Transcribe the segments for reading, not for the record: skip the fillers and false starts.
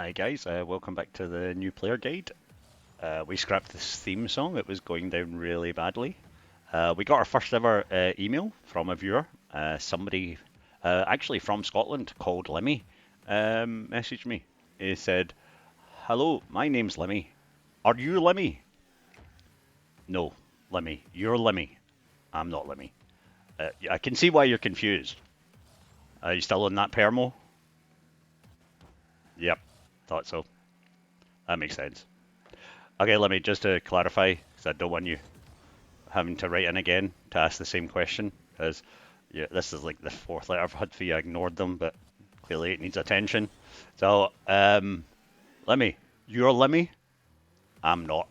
Hi guys, welcome back to the new player guide. We scrapped this theme song, it was going down really badly. We got our first ever email from a viewer, somebody actually from Scotland called Lemmy, messaged me. He said, "Hello, my name's Lemmy. Are you Lemmy?" No, Lemmy, you're Lemmy. I'm not Lemmy. I can see why you're confused. Are you still on that permo? Yep, thought so. That makes sense. Okay, Lemmy, just to clarify, because I don't want you having to write in again to ask the same question, because yeah, this is like the fourth letter I've had for you. I ignored them, but clearly it needs attention. So, Lemmy, you're Lemmy? I'm not.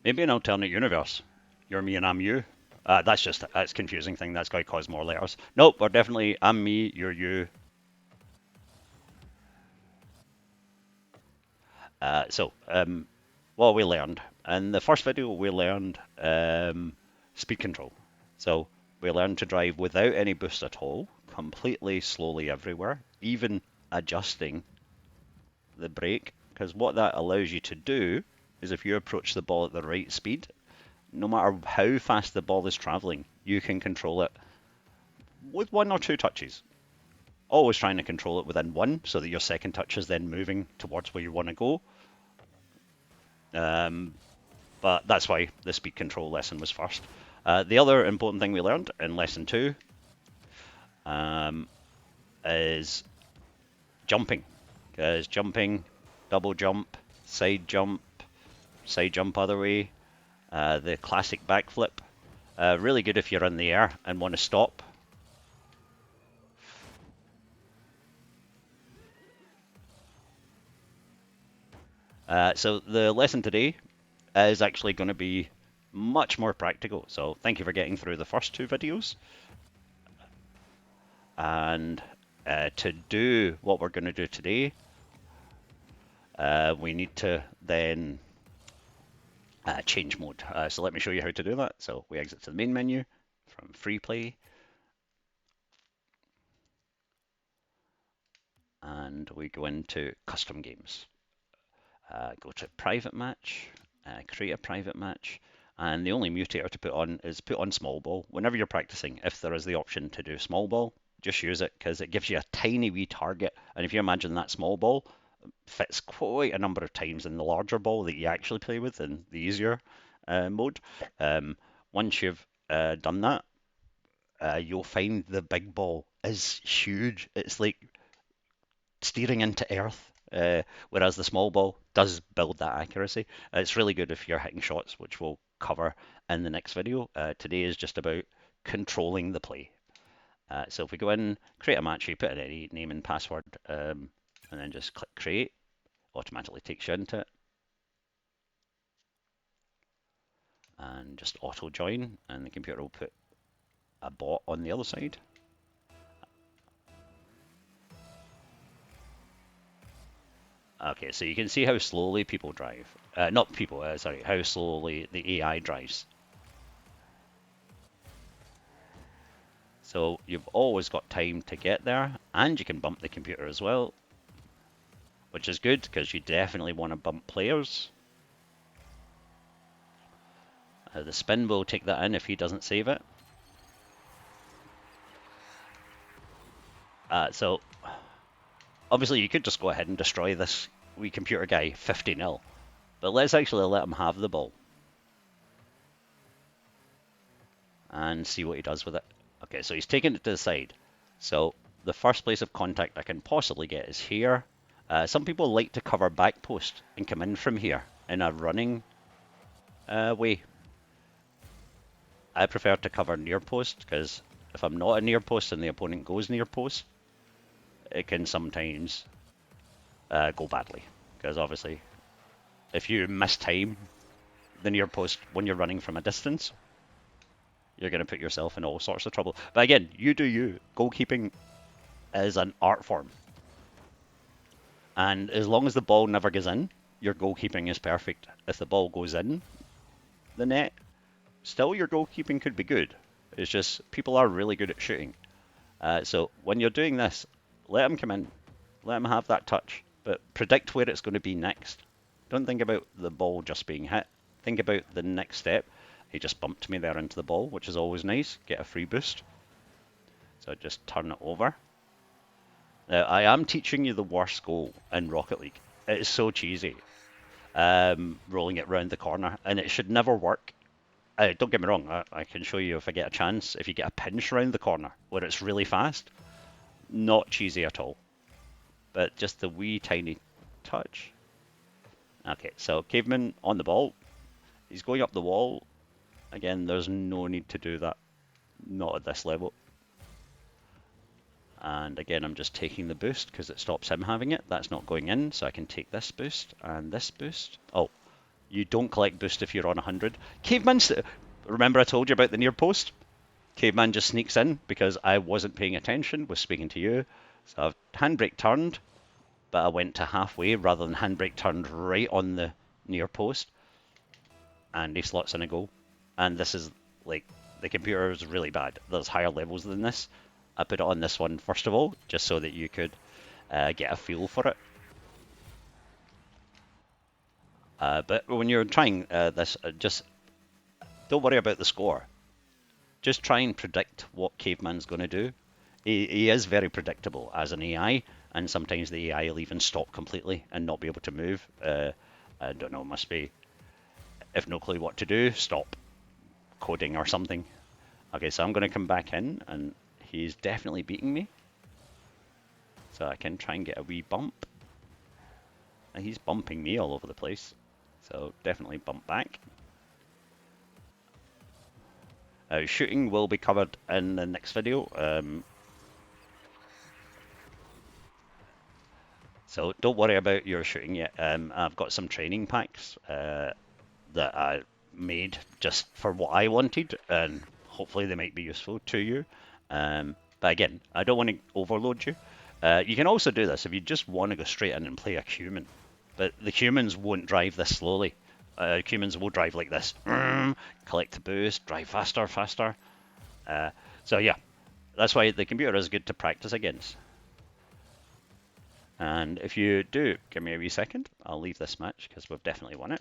Maybe an alternate universe. You're me and I'm you. That's confusing thing. That's got to cause more letters. Nope, we're definitely I'm me, you're you. What we learned in the first video, we learned speed control. So we learned to drive without any boost at all, completely slowly everywhere, even adjusting the brake. Because what that allows you to do is if you approach the ball at the right speed, no matter how fast the ball is traveling, you can control it with one or two touches. Always trying to control it within one so that your second touch is then moving towards where you want to go. But that's why the speed control lesson was first. The other important thing we learned in lesson 2 is jumping. Because jumping, double jump, side jump other way, the classic backflip. Really good if you're in the air and want to stop. So the lesson today is actually going to be much more practical. So thank you for getting through the first 2 videos. And to do what we're going to do today, we need to then change mode. So let me show you how to do that. So we exit to the main menu from free play. And we go into custom games. Go to private match, create a private match. And the only mutator to put on is put on small ball. Whenever you're practicing, if there is the option to do small ball, just use it because it gives you a tiny wee target. And if you imagine that small ball fits quite a number of times in the larger ball that you actually play with in the easier mode. Once you've done that, you'll find the big ball is huge. It's like steering into earth. Whereas the small ball does build that accuracy. It's really good if you're hitting shots, which we'll cover in the next video. Today is just about controlling the play. So if we go in, create a match, you put in any name and password, and then just click create, automatically takes you into it. And just auto join, and the computer will put a bot on the other side. Okay, so you can see how slowly people drive. Not people, sorry, how slowly the AI drives. So you've always got time to get there, and you can bump the computer as well, which is good because you definitely want to bump players. The spin will take that in if he doesn't save it. So obviously you could just go ahead and destroy this wee computer guy 50-0, but let's actually let him have the ball and see what he does with it. Okay, so he's taken it to the side. So the first place of contact I can possibly get is here. Some people like to cover back post and come in from here in a running way. I prefer to cover near post because if I'm not a near post and the opponent goes near post, it can sometimes go badly. Because obviously, if you miss time the near post when you're running from a distance, you're going to put yourself in all sorts of trouble. But again, you do you. Goalkeeping is an art form. And as long as the ball never goes in, your goalkeeping is perfect. If the ball goes in the net, still your goalkeeping could be good. It's just people are really good at shooting. So when you're doing this, let them come in. Let him have that touch, but predict where it's going to be next. Don't think about the ball just being hit. Think about the next step. He just bumped me there into the ball, which is always nice. Get a free boost. So just turn it over. Now, I am teaching you the worst goal in Rocket League. It is so cheesy. Rolling it round the corner, and it should never work. Don't get me wrong, I can show you if I get a chance. If you get a pinch round the corner where it's really fast, not cheesy at all. But just the wee tiny touch. Okay, so Caveman on the ball. He's going up the wall. Again, there's no need to do that. Not at this level. And again, I'm just taking the boost because it stops him having it. That's not going in, so I can take this boost and this boost. Oh, you don't collect boost if you're on 100. Caveman, remember I told you about the near post? Caveman just sneaks in because I wasn't paying attention, was speaking to you. So I've handbrake turned, but I went to halfway rather than handbrake turned right on the near post. And he slots in a goal. And this is like, the computer is really bad. There's higher levels than this. I put it on this one first of all, just so that you could get a feel for it. But when you're trying this, just don't worry about the score. Just try and predict what Caveman's going to do. He is very predictable as an AI, and sometimes the AI will even stop completely and not be able to move. I don't know, must be, if no clue what to do, stop coding or something. Okay, so I'm going to come back in, and he's definitely beating me. So I can try and get a wee bump. And he's bumping me all over the place. So definitely bump back. Shooting will be covered in the next video. So don't worry about your shooting yet. I've got some training packs that I made just for what I wanted, and hopefully they might be useful to you. But again, I don't want to overload you. You can also do this if you just want to go straight in and play a human. But the humans won't drive this slowly. Humans will drive like this. Collect the boost, drive faster, faster. So yeah, that's why the computer is good to practice against. And if you do, give me a wee second. I'll leave this match because we've definitely won it.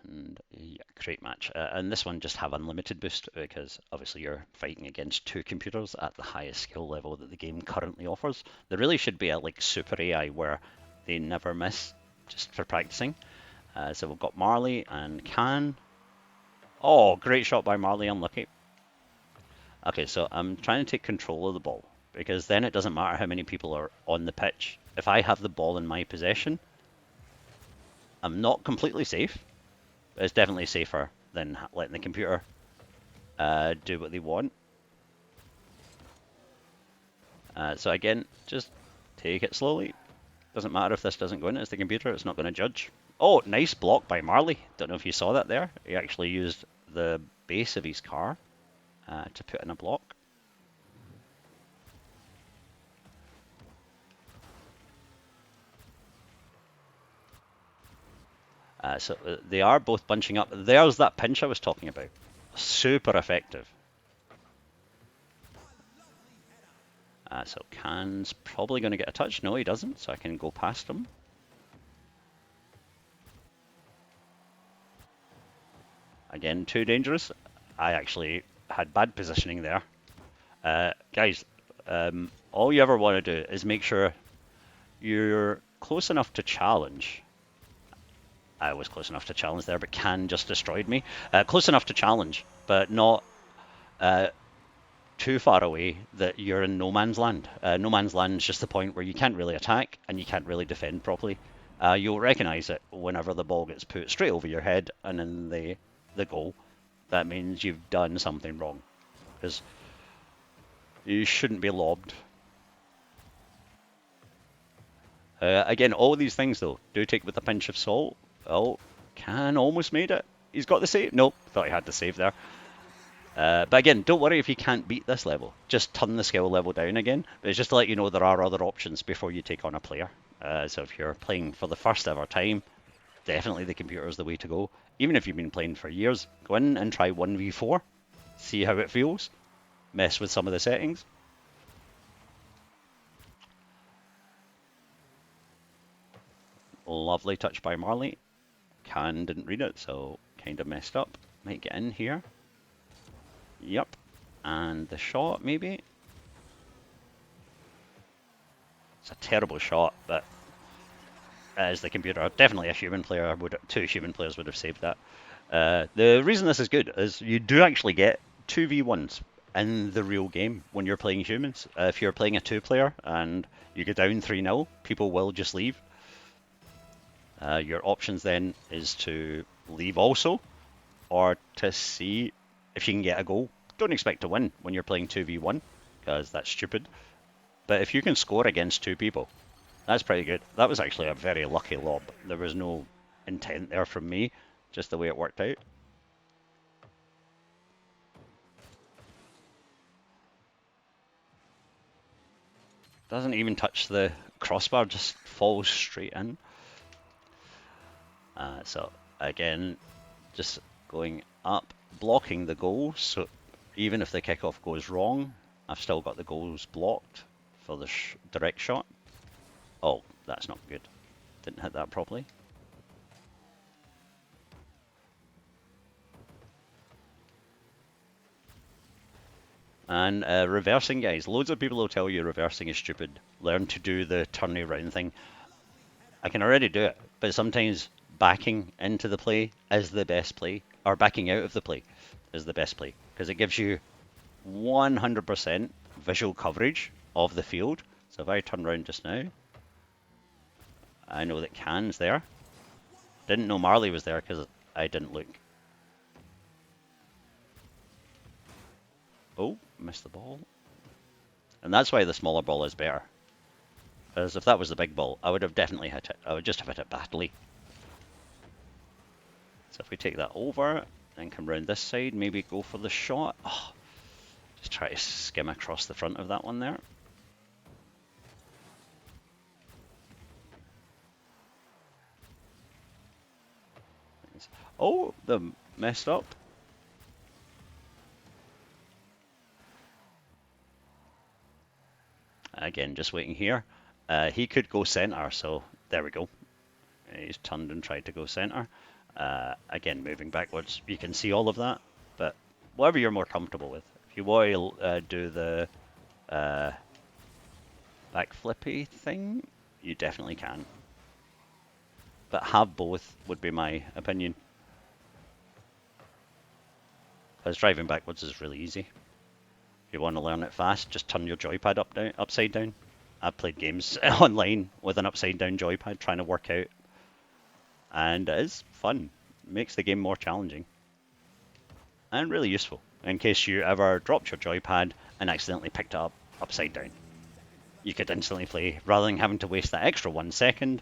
And yeah, create match. And this one just have unlimited boost because obviously you're fighting against two computers at the highest skill level that the game currently offers. There really should be a like super AI where they never miss just for practicing. So we've got Marley and Can. Oh, great shot by Marley, unlucky. Okay, so I'm trying to take control of the ball because then it doesn't matter how many people are on the pitch. If I have the ball in my possession, I'm not completely safe. But it's definitely safer than letting the computer do what they want. So again, just take it slowly. Doesn't matter if this doesn't go in, it's the computer, it's not going to judge. Oh, nice block by Marley. Don't know if you saw that there. He actually used the base of his car to put in a block. So they are both bunching up. There's that pinch I was talking about. Super effective. So Can's probably going to get a touch. No, he doesn't, so I can go past him. Again, too dangerous. I actually had bad positioning there. Guys, all you ever want to do is make sure you're close enough to challenge. I was close enough to challenge there, but Can just destroyed me. Close enough to challenge, but not too far away that you're in no man's land. No man's land is just the point where you can't really attack and you can't really defend properly. You'll recognize it whenever the ball gets put straight over your head and in the goal. That means you've done something wrong, because you shouldn't be lobbed. Again, all these things though do take with a pinch of salt. Oh, Can almost made it. He's got the save. Nope, thought he had the save there. But again, don't worry if you can't beat this level. Just turn the skill level down again. It's just to let you know there are other options before you take on a player. So if you're playing for the first ever time, definitely the computer is the way to go. Even if you've been playing for years, go in and try 1v4. See how it feels. mess with some of the settings. Lovely touch by Marley. Can didn't read it, so kind of messed up. Might get in here. Yep. And the shot, maybe? It's a terrible shot, but as the computer, definitely a human player would, 2 human players would have saved that. The reason this is good is you do actually get 2v1s in the real game when you're playing humans. If you're playing a 2-player and you go down 3-0, people will just leave. Your options then is to leave also, or to see if you can get a goal. Don't expect to win when you're playing 2v1, because that's stupid. But if you can score against 2 people, that's pretty good. That was actually a very lucky lob. There was no intent there from me, just the way it worked out. Doesn't even touch the crossbar, just falls straight in. So again, just going up, blocking the goals. So even if the kickoff goes wrong, I've still got the goals blocked for the direct shot. Oh, that's not good. Didn't hit that properly. And reversing, guys. Loads of people will tell you reversing is stupid. Learn to do the turning around thing. I can already do it, but sometimes backing into the play is the best play, or backing out of the play is the best play, because it gives you 100% visual coverage of the field. So if I turn around just now, I know that Can's there. Didn't know Marley was there because I didn't look. Oh, missed the ball. And that's why the smaller ball is better. Because if that was the big ball, I would have definitely hit it. I would just have hit it badly. So if we take that over and come around this side, maybe go for the shot. Oh, just try to skim across the front of that one there. Oh, the messed up. Again, just waiting here. He could go centre, so there we go. He's turned and tried to go centre. Again, moving backwards. You can see all of that, but whatever you're more comfortable with. If you want to do the back flippy thing, you definitely can. But have both would be my opinion. Because driving backwards is really easy. If you want to learn it fast, just turn your joypad upside down. I've played games online with an upside down joypad trying to work out. And it is fun. It makes the game more challenging. And really useful in case you ever dropped your joypad and accidentally picked it up upside down. You could instantly play rather than having to waste that extra 1 second.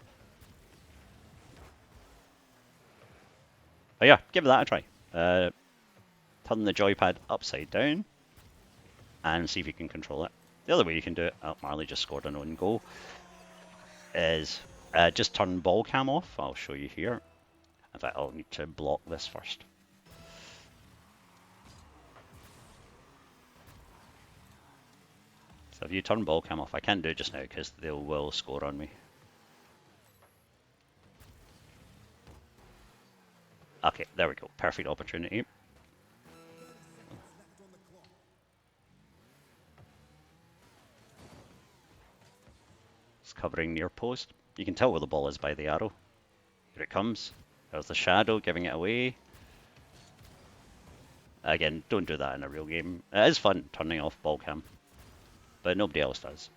But yeah, give that a try. Turn the joypad upside down and see if you can control it. The other way you can do it, oh, Marley just scored an own goal, is just turn ball cam off. I'll show you here. In fact, I'll need to block this first. So if you turn ball cam off, I can't do it just now because they will score on me. Okay, there we go. Perfect opportunity. It's covering near post. You can tell where the ball is by the arrow. Here it comes. There's the shadow giving it away. Again, don't do that in a real game. It is fun turning off ball cam, but nobody else does.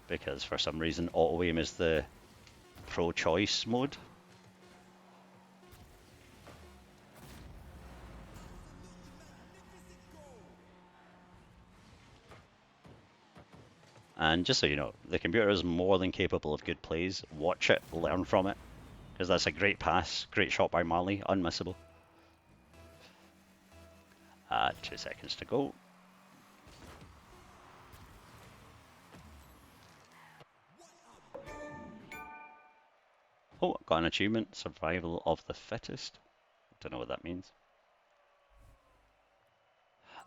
Because for some reason auto aim is the pro choice mode. And just so you know, the computer is more than capable of good plays. Watch it, learn from it, because that's a great pass, great shot by Marley, unmissable. 2 seconds to go. Oh, got an achievement, survival of the fittest. Don't know what that means.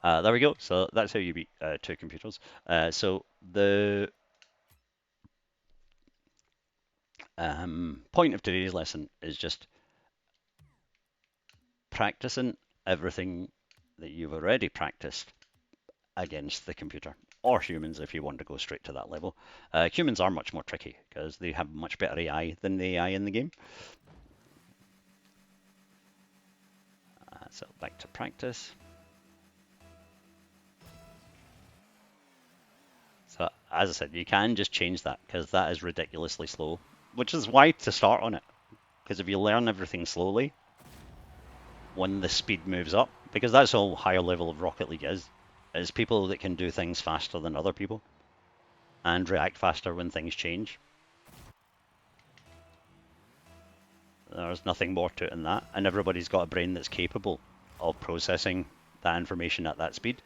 There we go. So that's how you beat two computers. So the point of today's lesson is just practicing everything that you've already practiced against the computer, or humans if you want to go straight to that level. Humans are much more tricky because they have much better AI than the AI in the game. So back to practice. So as I said, you can just change that because that is ridiculously slow, which is why to start on it. Because if you learn everything slowly, when the speed moves up, because that's all higher level of Rocket League is people that can do things faster than other people and react faster when things change. There's nothing more to it than that, and everybody's got a brain that's capable of processing that information at that speed.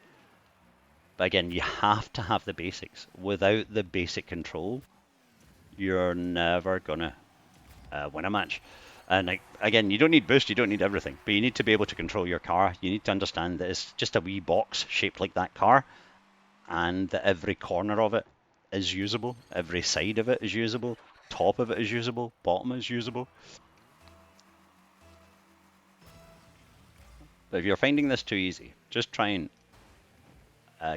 But again, you have to have the basics. Without the basic control, you're never gonna win a match. And like, again, you don't need boost, you don't need everything, but you need to be able to control your car. You need to understand that it's just a wee box shaped like that car, and that every corner of it is usable, every side of it is usable, top of it is usable, bottom is usable. But if you're finding this too easy, just try and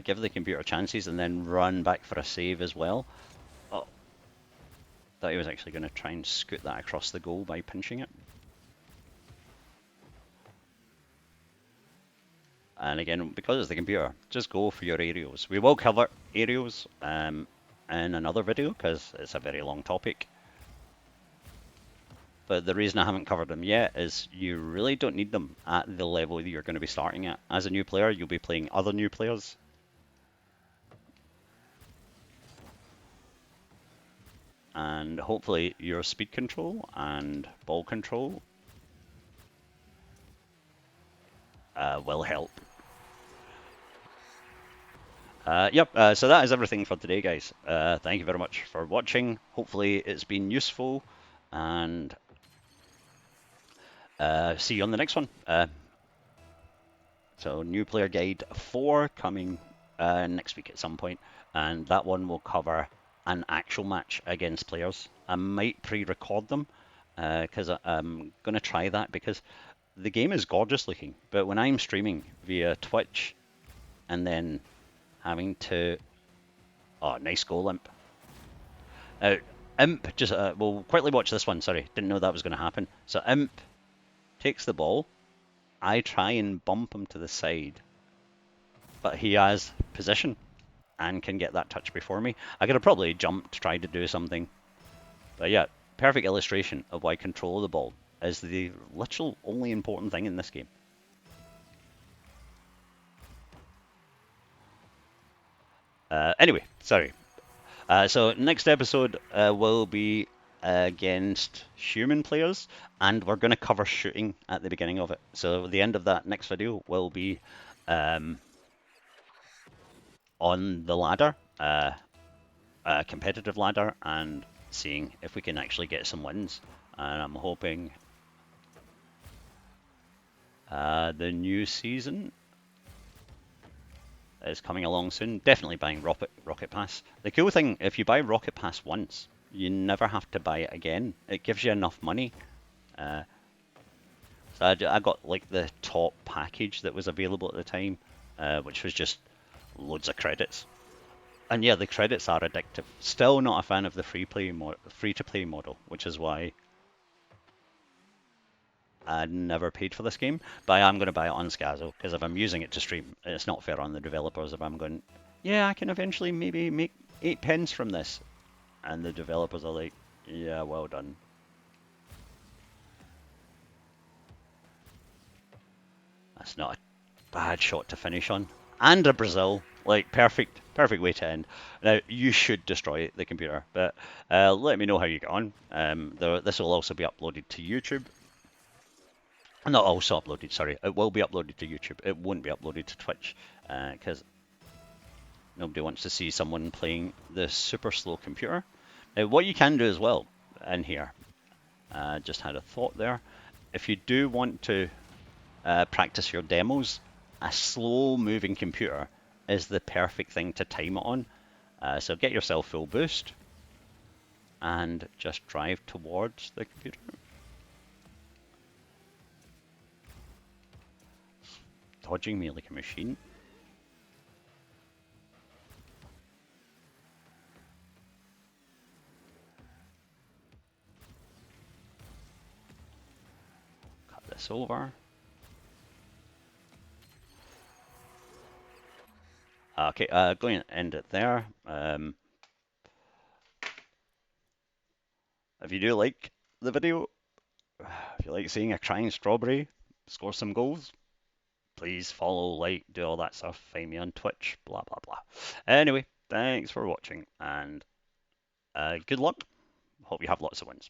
give the computer chances and then run back for a save as well. Oh, thought he was actually going to try and scoot that across the goal by pinching it. And again, because it's the computer, just go for your aerials. We will cover aerials in another video because it's a very long topic. But the reason I haven't covered them yet is you really don't need them at the level that you're going to be starting at. As a new player, you'll be playing other new players. And hopefully your speed control and ball control will help. Yep, so that is everything for today, guys. Thank you very much for watching. Hopefully it's been useful, and see you on the next one. So New Player Guide 4 coming next week at some point, and that one will cover an actual match against players. I might pre-record them because I'm going to try that because the game is gorgeous looking, but when I'm streaming via Twitch and then having to... Oh, nice goal, Imp. Imp, just, we'll quickly watch this one, sorry, didn't know that was going to happen. So Imp takes the ball, I try and bump him to the side, but he has position and can get that touch before me. I could have probably jumped to try to do something. But yeah, perfect illustration of why control of the ball is the literal only important thing in this game. Anyway, sorry. So next episode will be against human players, and we're going to cover shooting at the beginning of it. So the end of that next video will be on the ladder, a competitive ladder, and seeing if we can actually get some wins. And I'm hoping the new season is coming along soon. Definitely buying Rocket Pass. The cool thing, if you buy Rocket Pass once, you never have to buy it again. It gives you enough money. So I got like the top package that was available at the time, which was just loads of credits. And yeah, the credits are addictive. Still not a fan of the free-to-play model, which is why I never paid for this game. But I am going to buy it on Skazo, because if I'm using it to stream, it's not fair on the developers if I'm going, yeah, I can eventually maybe make 8 pence from this. And the developers are like, yeah, well done. That's not a bad shot to finish on. And a Brazil. Like, perfect way to end. Now, you should destroy the computer, but let me know how you get on. This will also be uploaded to YouTube. Not also uploaded, sorry. It will be uploaded to YouTube. It won't be uploaded to Twitch, because nobody wants to see someone playing the super slow computer. Now, what you can do as well in here, just had a thought there. If you do want to practice your demos, a slow moving computer is the perfect thing to time it on. So get yourself full boost and just drive towards the computer. Dodging me like a machine. Cut this over. Okay, going to end it there. If you do like the video, if you like seeing a crying strawberry score some goals, please follow, like, do all that stuff. Find me on Twitch, blah, blah, blah. Anyway, thanks for watching and good luck. Hope you have lots of wins.